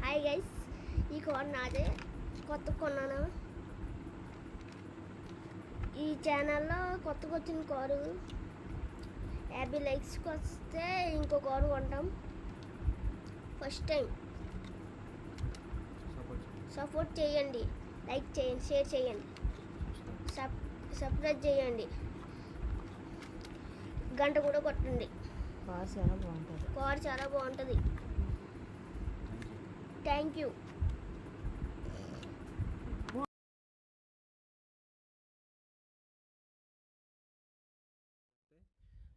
Hi guys, ఈ car నాదే, కొత్త కొన్నాను. ఈ ఛానల్లో కొత్తగా వచ్చిన కారు 50 లైక్స్కి వస్తే ఇంకో కారు కొంటాం. ఫస్ట్ టైం సపోర్ట్ చేయండి, లైక్ చేయండి, షేర్ చేయండి, సబ్స్క్రైబ్ చేయండి, గంట కూడా కొట్టండి. కార్ చాలా బాగుంటుంది. Thank you.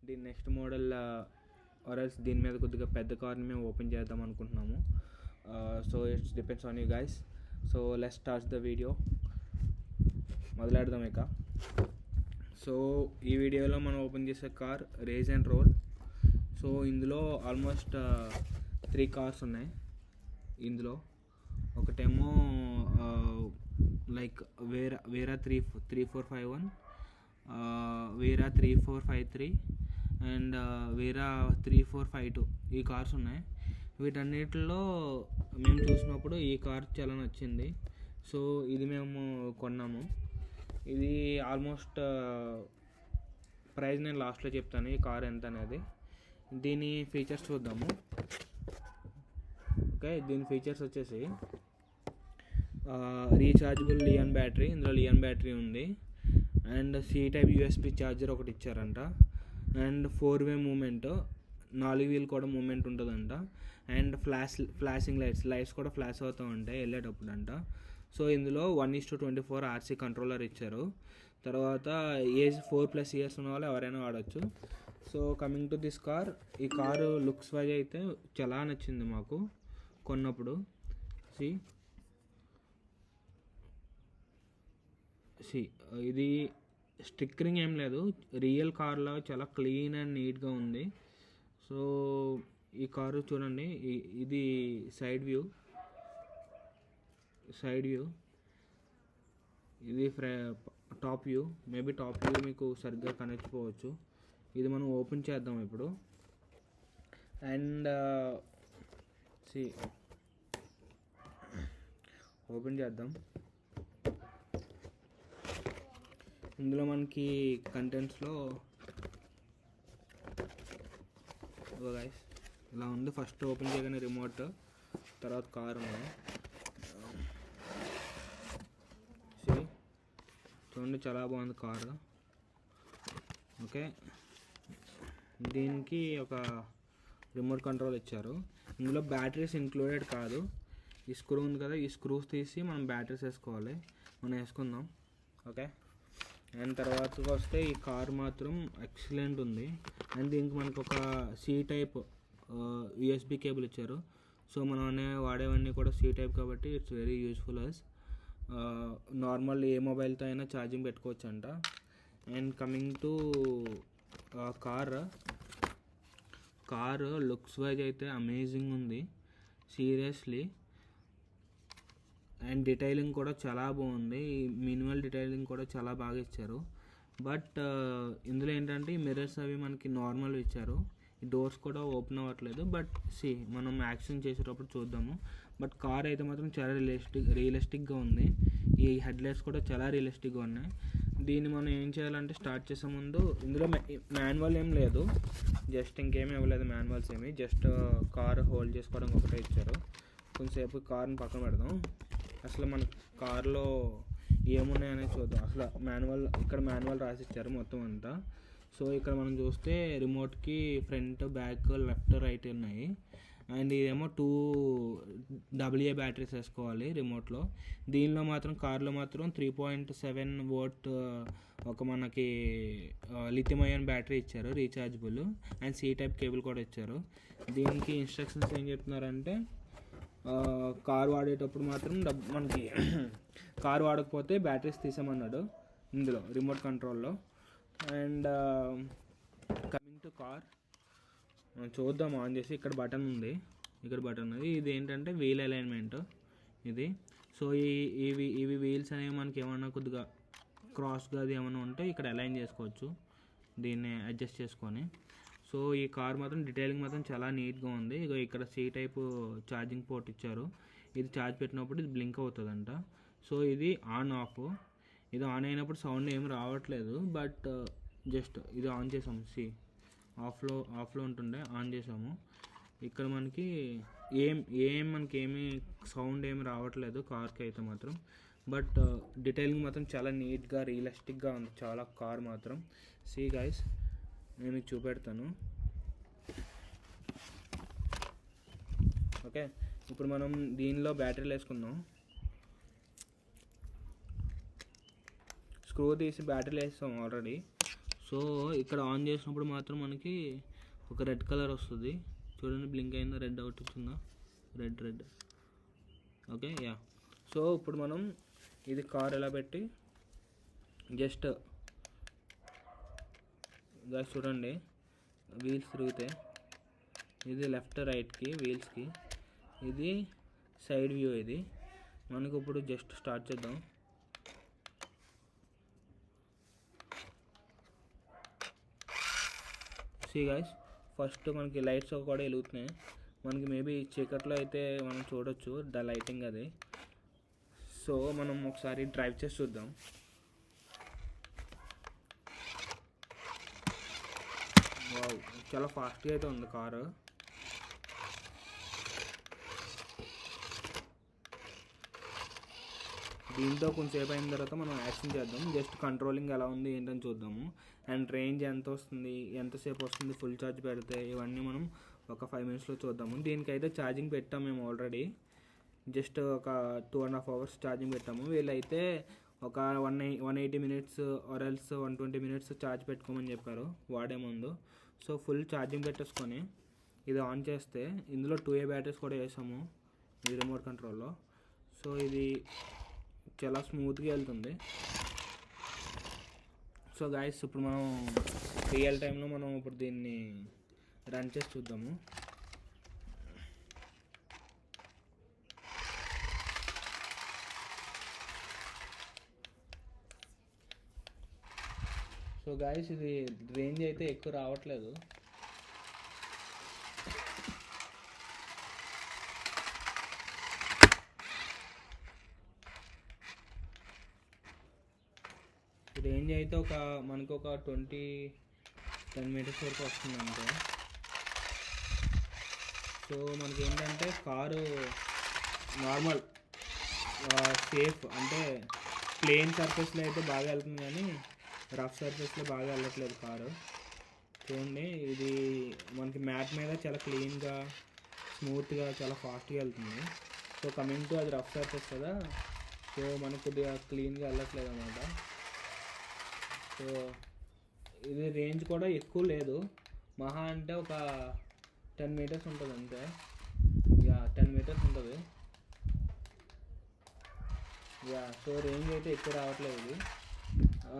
దీని నెక్స్ట్ మోడల్ ఆర్ఎల్స్ దీని మీద కొద్దిగా పెద్ద కార్ని మేము ఓపెన్ చేద్దాం అనుకుంటున్నాము. So it's depends on you guys. So let's start the video. మొదలెడదాం ఇక. సో ఈ వీడియోలో మనం ఓపెన్ చేసే car rage and roll. So ఇందులో ఆల్మోస్ట్ 3 కార్స్ ఉన్నాయి. ఇందులో ఒకటేమో లైక్ వేరా 3451, వేరా 3453 అండ్ వేరా 3452 ఈ కార్స్ ఉన్నాయి. వీటన్నిటిలో మేము చూసినప్పుడు ఈ కార్ చాలా నచ్చింది. సో ఇది మేము కొన్నాము. ఇది ఆల్మోస్ట్ ప్రైస్ నేను లాస్ట్లో చెప్తాను ఈ కార్ ఎంత అనేది. దీని ఫీచర్స్ చూద్దాము. ఓకే, దీని ఫీచర్స్ వచ్చేసి రీఛార్జబుల్ లియాన్ బ్యాటరీ, ఇందులో లియాన్ బ్యాటరీ ఉంది. And C type USB charger ఒకటి ఇచ్చారంట. అండ్ 4-వే మూమెంట్, 4 వీల్ కూడా మూమెంట్ ఉంటుందంట. అండ్ ఫ్లాషింగ్ లైట్స్ కూడా ఫ్లాష్ అవుతూ ఉంటాయి వెళ్ళేటప్పుడు అంట. సో ఇందులో 1:24 RC కంట్రోలర్ ఇచ్చారు. తర్వాత ఏజ్ 4+ ఇయర్స్ ఉన్న వాళ్ళు ఎవరైనా వాడచ్చు. So coming to this car, ఈ కారు లుక్స్ వైజ్ అయితే చాలా నచ్చింది మాకు కొన్నప్పుడు. ఇది స్టిక్కరింగ్ ఏం లేదు, రియల్ కార్లో చాలా క్లీన్ అండ్ నీట్గా ఉంది. సో ఈ కారు చూడండి, ఇది సైడ్ వ్యూ, ఇది top view. Maybe top view మీకు సరిగ్గా కనెక్టిపోవచ్చు. ఇది మనం ఓపెన్ చేద్దాం ఇప్పుడు. అండ్ ఓపెన్ చేద్దాం. ఇందులో మనకి కంటెంట్స్లో గైస్ ఇలా ఉంది. ఫస్ట్ ఓపెన్ చేయగానే రిమోట్, తర్వాత కార్ ఉన్నాయి. చూడండి, చాలా బాగుంది కారు. ఓకే, దీనికి ఒక రిమోట్ కంట్రోల్ ఇచ్చారు. ఇందులో బ్యాటరీస్ ఇంక్లూడెడ్ కాదు. ఈ స్క్రూ ఉంది కదా, ఈ స్క్రూస్ తీసి మనం బ్యాటరీస్ వేసుకోవాలి. మనం వేసుకుందాం. ఓకే, అండ్ తర్వాత వస్తే ఈ కార్ మాత్రం ఎక్సలెంట్ ఉంది. అండ్ దీనికి మనకు ఒక సి టైప్ యూఎస్బి కేబుల్ ఇచ్చారు. సో మనం వాడేవన్నీ కూడా సి టైప్ కాబట్టి it's very useful us. Normal ఏ మొబైల్తో అయినా ఛార్జింగ్ పెట్టుకోవచ్చు అంట. And coming to car looks wise అయితే అమేజింగ్ ఉంది సీరియస్లీ. అండ్ డీటెయిలింగ్ కూడా చాలా బాగుంది. మినిమల్ డీటెయిలింగ్ కూడా చాలా బాగా ఇచ్చారు. బట్ ఇందులో ఏంటంటే ఈ మిర్రర్స్ అవి మనకి నార్మల్ ఇచ్చారు. ఈ డోర్స్ కూడా ఓపెన్ అవ్వట్లేదు. బట్ మనం యాక్షన్ చేసేటప్పుడు చూద్దాము. బట్ కార్ అయితే మాత్రం చాలా రియలిస్టిక్గా ఉంది. ఈ హెడ్లైట్స్ కూడా చాలా రియలిస్టిక్గా ఉన్నాయి. దీన్ని మనం ఏం చేయాలంటే స్టార్ట్ చేసే ముందు ఇందులో మాన్యువల్ ఏం లేదు, జస్ట్ ఇంకేమీ ఇవ్వలేదు మాన్యువల్స్ ఏమి. జస్ట్ కార్ హోల్డ్ చేసుకోవడానికి ఒకటే ఇచ్చారు. కొంచెంసేపు కార్ని పక్కన పెడదాం. అసలు మన కార్లో ఏమున్నాయనేది చూద్దాం. అసలు ఇక్కడ మాన్యువల్ రాసి ఇచ్చారు మొత్తం అంతా. సో ఇక్కడ మనం చూస్తే రిమోట్కి ఫ్రంట్, బ్యాక్, లెఫ్ట్, రైట్ ఉన్నాయి. అండ్ ఇదేమో 2 AA బ్యాటరీస్ వేసుకోవాలి రిమోట్లో. దీనిలో మాత్రం కార్లో మాత్రం 3.7 వోల్ట్ ఒక మనకి లిథియం అయాన్ బ్యాటరీ ఇచ్చారు rechargeable. And C type cable కూడా ఇచ్చారు. దీనికి ఇన్స్ట్రక్షన్స్ ఏం చెప్తున్నారంటే కార్ వాడేటప్పుడు మాత్రం మనకి కార్ వాడకపోతే బ్యాటరీస్ తీసామన్నాడు ఇందులో రిమోట్ కంట్రోల్లో. అండ్ కమింగ్ టు కార్ చూద్దాం ఆన్ చేసి. ఇక్కడ బటన్ ఉంది. ఇది ఏంటంటే వీల్ అలైన్మెంట్ ఇది. సో ఇవి వీల్స్ అనేవి మనకి ఏమన్నా కొద్దిగా క్రాస్గా అది ఏమైనా ఉంటే ఇక్కడ అలైన్ చేసుకోవచ్చు దీన్ని అడ్జస్ట్ చేసుకొని. సో ఈ కార్ మాత్రం డీటెయిలింగ్ మాత్రం చాలా నీట్గా ఉంది. ఇగో ఇక్కడ సి టైప్ ఛార్జింగ్ పోర్ట్ ఇచ్చారు. ఇది ఛార్జ్ పెట్టినప్పుడు ఇది బ్లింక్ అవుతుందంట. సో ఇది ఆన్ ఆఫ్. ఇది ఆన్ అయినప్పుడు సౌండ్ ఏం రావట్లేదు, బట్ జస్ట్ ఇది ఆన్ చేసాము. ఆఫ్లో ఉంటుండే ఆన్ చేసాము. ఇక్కడ మనకి ఏమీ సౌండ్ ఏమి రావట్లేదు కార్కి అయితే మాత్రం. బట్ డీటెయిలింగ్ మాత్రం చాలా నీట్గా రియలిస్టిక్గా ఉంది చాలా కార్ మాత్రం. సీ గైస్, నేను మీకు చూపెడతాను. ఓకే, ఇప్పుడు మనం దీనిలో బ్యాటరీలు వేసుకుందాం. స్క్రూ తీసి బ్యాటరీలు వేస్తాం ఆల్రెడీ. సో ఇక్కడ ఆన్ చేసినప్పుడు మాత్రం మనకి ఒక రెడ్ కలర్ వస్తుంది. చూడండి, బ్లింక్ అయిందా, రెడ్ అవుట్ వచ్చిందా, రెడ్. Okay, yeah. సో ఇప్పుడు మనం ఇది కార్ ఎలా పెట్టి జస్ట్ చూడండి, వీల్స్ తిరుగుతాయి. ఇది లెఫ్ట్ రైట్కి వీల్స్కి, ఇది సైడ్ వ్యూ. ఇది మనకు ఇప్పుడు జస్ట్ స్టార్ట్ చేద్దాం. సీ గైస్, ఫస్ట్ మనకి లైట్స్ కూడా వెలుగుతున్నాయి. మనకి మేబీ చీకట్లో అయితే మనం చూడొచ్చు లైటింగ్ అది. సో మనం ఒకసారి డ్రైవ్ చేసి చూద్దాం. వావ్, చాలా ఫాస్ట్గా అయితే ఉంది కారు. దీంతో కొంచెంసేపు అయిన తర్వాత మనం యాక్షన్ చేద్దాం. జస్ట్ కంట్రోలింగ్ ఎలా ఉంది ఏంటని చూద్దాము. అండ్ రేంజ్ ఎంత వస్తుంది, ఎంతసేపు వస్తుంది ఫుల్ ఛార్జ్ పెడితే, ఇవన్నీ మనం ఒక 5 minutesలో చూద్దాము. దీనికైతే ఛార్జింగ్ పెట్టాము మేము ఆల్రెడీ. జస్ట్ ఒక 2.5 hours ఛార్జింగ్ పెట్టాము. వీళ్ళైతే ఒక 180 minutes or else 120 minutes charge పెట్టుకోమని చెప్పారు వాడే ముందు. సో ఫుల్ ఛార్జింగ్ పెట్టేసుకొని ఇది ఆన్ చేస్తే, ఇందులో 2A బ్యాటరీస్ కూడా వేసాము ఈ రిమోట్ కంట్రోల్లో. సో ఇది చాలా స్మూత్గా వెళ్తుంది. సో గైస్, ఇప్పుడు మనం రియల్ టైంలో మనం ఇప్పుడు దీన్ని రన్ చేసి చూద్దాము. సో గైస్, ఇది రేంజ్ అయితే ఎక్కువ రావట్లేదు. రేంజ్ అయితే మనకు ఒక 10 meters వరకు వస్తుంది అంతే. సో మనకి ఏంటంటే కారు నార్మల్ సేఫ్ అంటే ప్లేన్ సర్ఫేస్లో అయితే బాగా వెళ్తుంది, కానీ రఫ్ సర్ఫేస్లో బాగా వెళ్ళట్లేదు కారు. చూడండి, ఇది మనకి మ్యాట్ మీద చాలా క్లీన్గా స్మూత్గా చాలా ఫాస్ట్గా వెళ్తుంది. సో కమింగ్ టు అది రఫ్ సర్ఫేస్ కదా, సో మనకు కొద్దిగా క్లీన్గా వెళ్ళట్లేదు అన్నమాట. సో ఇది రేంజ్ కూడా ఎక్కువ లేదు, మహా అంటే ఒక 10 meters ఉంటుంది అంతే. యా, 10 meters ఉంటుంది. యా, సో రేంజ్ అయితే ఎక్కువ రావట్లేదు. ఇది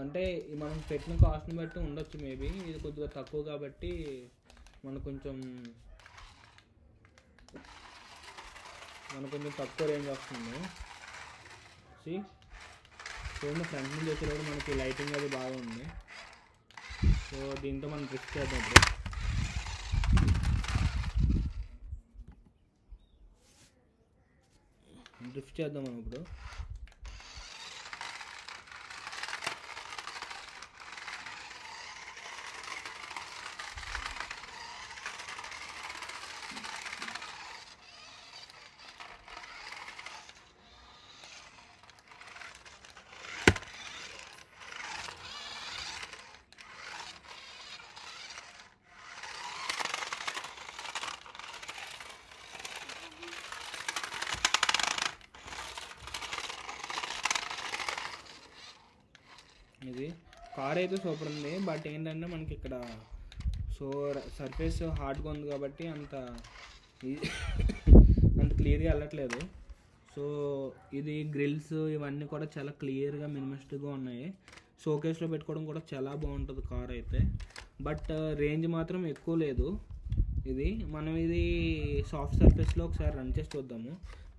అంటే మనం పెట్టిన కాస్ట్ని బట్టి ఉండొచ్చు మేబీ. ఇది కొద్దిగా తక్కువ కాబట్టి మనకు కొంచెం తక్కువ రేంజ్ వస్తుంది. చూడండి, ఫ్రంట్ నుంచి వచ్చేటప్పుడు మనకి లైటింగ్ అది బాగా ఉంది. సో దీంతో మనం డ్రిఫ్ట్ చేద్దాం. ఇప్పుడు డ్రిఫ్ట్ చేద్దాం మనం ఇప్పుడు. ఇది కార్ అయితే సూపర్ ఉంది, బట్ ఏంటంటే మనకి ఇక్కడ సో సర్ఫేస్ హార్డ్గా ఉంది కాబట్టి అంత క్లియర్గా వెళ్ళట్లేదు. సో ఇది గ్రిల్స్ ఇవన్నీ కూడా చాలా క్లియర్గా మినిమలిస్టిక్గా ఉన్నాయి. షోకేస్లో పెట్టుకోవడం కూడా చాలా బాగుంటుంది కార్ అయితే. బట్ రేంజ్ మాత్రం ఎక్కువ లేదు. ఇది సాఫ్ట్ సర్ఫేస్లో ఒకసారి రన్ చేసి చూద్దాము.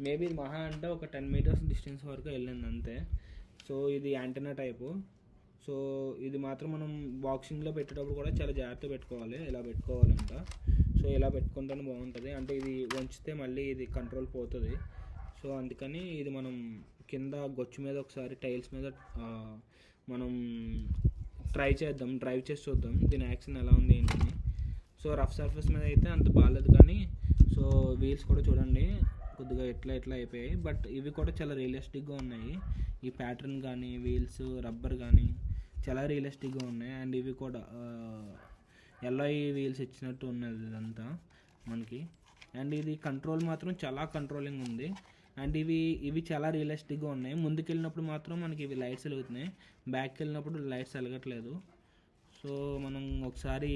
మేబీ ఇది మహా అంటే ఒక 10 meters డిస్టెన్స్ వరకు వెళ్ళింది అంతే. సో ఇది యాంటెనా టైపు. సో ఇది మాత్రం మనం బాక్సింగ్లో పెట్టేటప్పుడు కూడా చాలా జాగ్రత్త పెట్టుకోవాలి, ఇలా పెట్టుకోవాలంట. సో ఇలా పెట్టుకుంటేనే బాగుంటుంది, అంటే ఇది వంచితే మళ్ళీ ఇది కంట్రోల్ పోతుంది. సో అందుకని ఇది మనం కింద గొచ్చు మీద ఒకసారి టైల్స్ మీద మనం డ్రైవ్ చేసి చూద్దాం దీని యాక్షన్ ఎలా ఉంది ఏంటని. సో రఫ్ సర్ఫేస్ మీద అయితే అంత బాగాలేదు, కానీ సో వీల్స్ కూడా చూడండి కొద్దిగా ఎట్లా అయిపోయాయి. బట్ ఇవి కూడా చాలా రియలిస్టిక్గా ఉన్నాయి, ఈ ప్యాటర్న్ కానీ వీల్స్ రబ్బర్ కానీ చాలా రియలిస్టిక్గా ఉన్నాయి. అండ్ ఇవి కూడా ఎల్ఐ వీల్స్ ఇచ్చినట్టు ఉన్నది ఇదంతా మనకి. అండ్ ఇది కంట్రోల్ మాత్రం చాలా కంట్రోలింగ్ ఉంది. అండ్ ఇవి చాలా రియలిస్టిక్గా ఉన్నాయి. ముందుకు వెళ్ళినప్పుడు మాత్రం మనకి ఇవి లైట్స్ వెలుగుతున్నాయి, బ్యాక్కి వెళ్ళినప్పుడు లైట్స్ వెలగట్లేదు. సో మనం ఒకసారి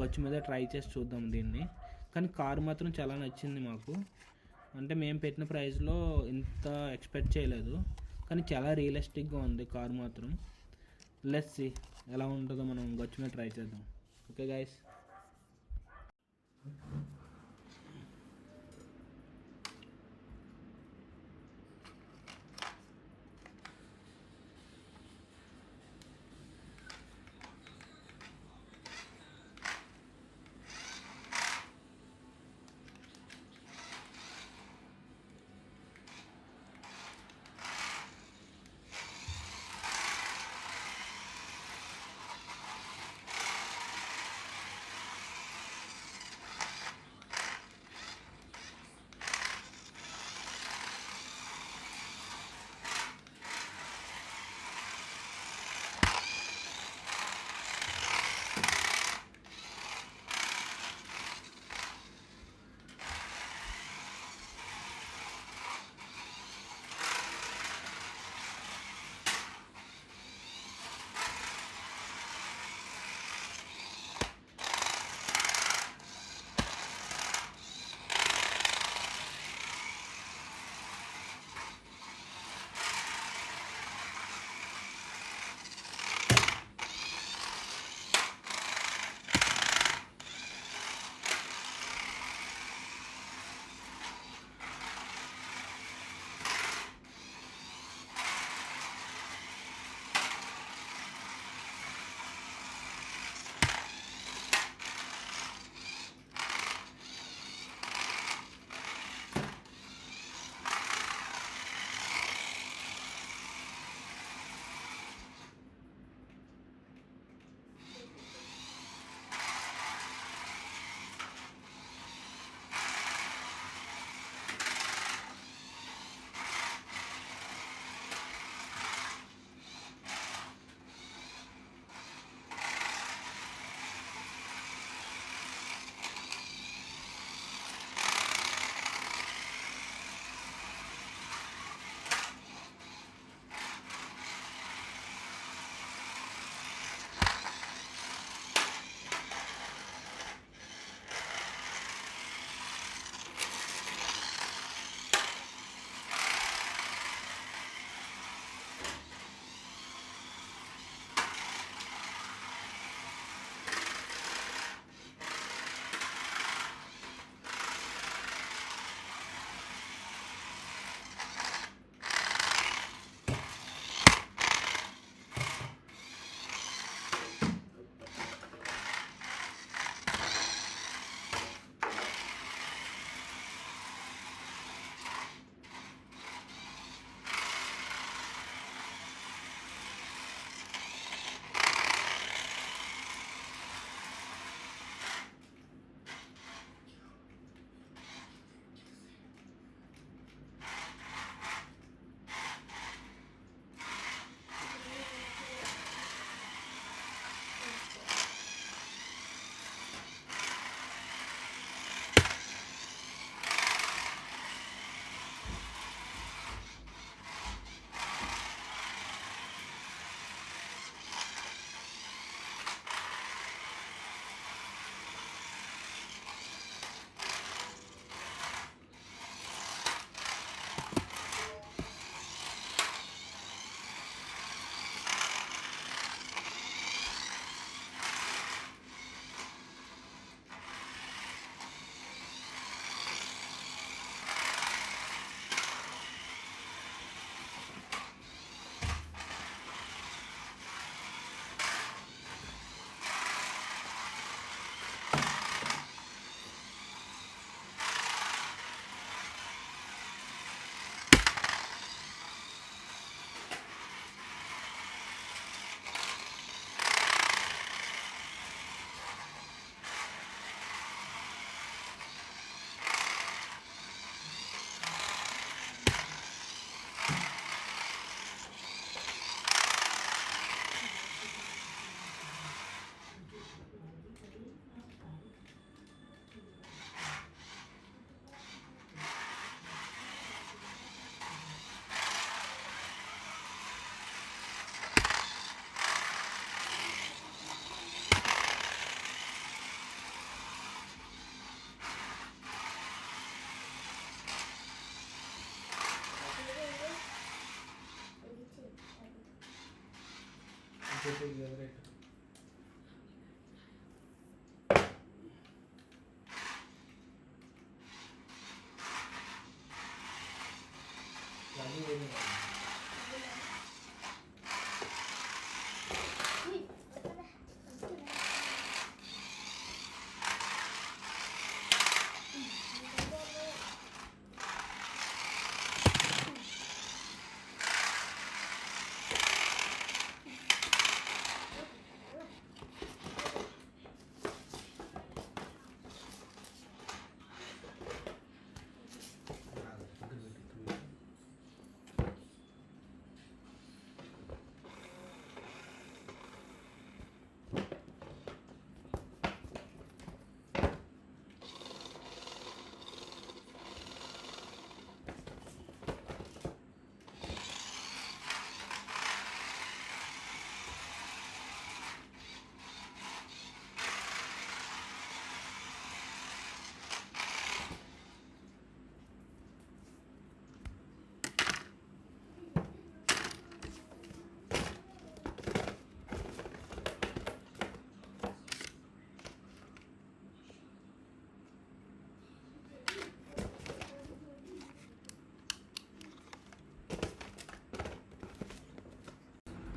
గచ్చు మీద ట్రై చేసి చూద్దాం దీన్ని. కానీ కారు మాత్రం చాలా నచ్చింది మాకు, అంటే మేము పెట్టిన ప్రైస్లో ఇంత ఎక్స్పెక్ట్ చేయలేదు, కానీ చాలా రియలిస్టిక్గా ఉంది కారు మాత్రం. లెట్స్ సీ ఎలా ఉంటుందో మనం గచ్చు మీద ట్రై చేద్దాం. Okay guys.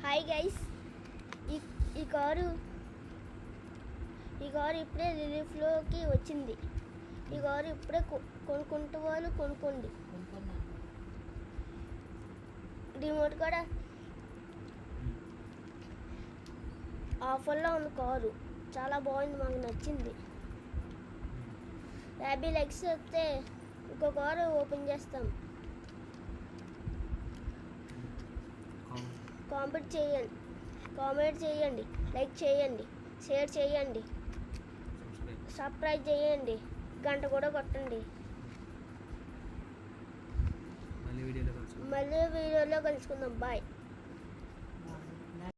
హాయ్ గైస్, ఈ కారు ఇప్పుడే రిలీఫ్లోకి వచ్చింది. ఈ కారు ఇప్పుడే కొనుక్కుంటే వాళ్ళు కొనుక్కోండి. రిమోట్ కూడా ఆఫర్లో ఉంది. కారు చాలా బాగుంది, మాకు నచ్చింది. 50 లైక్స్ వస్తే ఇంకో కారు ఓపెన్ చేస్తాం. కామెంట్ చేయండి, లైక్ చేయండి, షేర్ చేయండి, సబ్స్క్రైబ్ చేయండి, గంట కూడా కొట్టండి. మళ్ళీ వీడియోలో కలుసుకుందాం. బాయ్.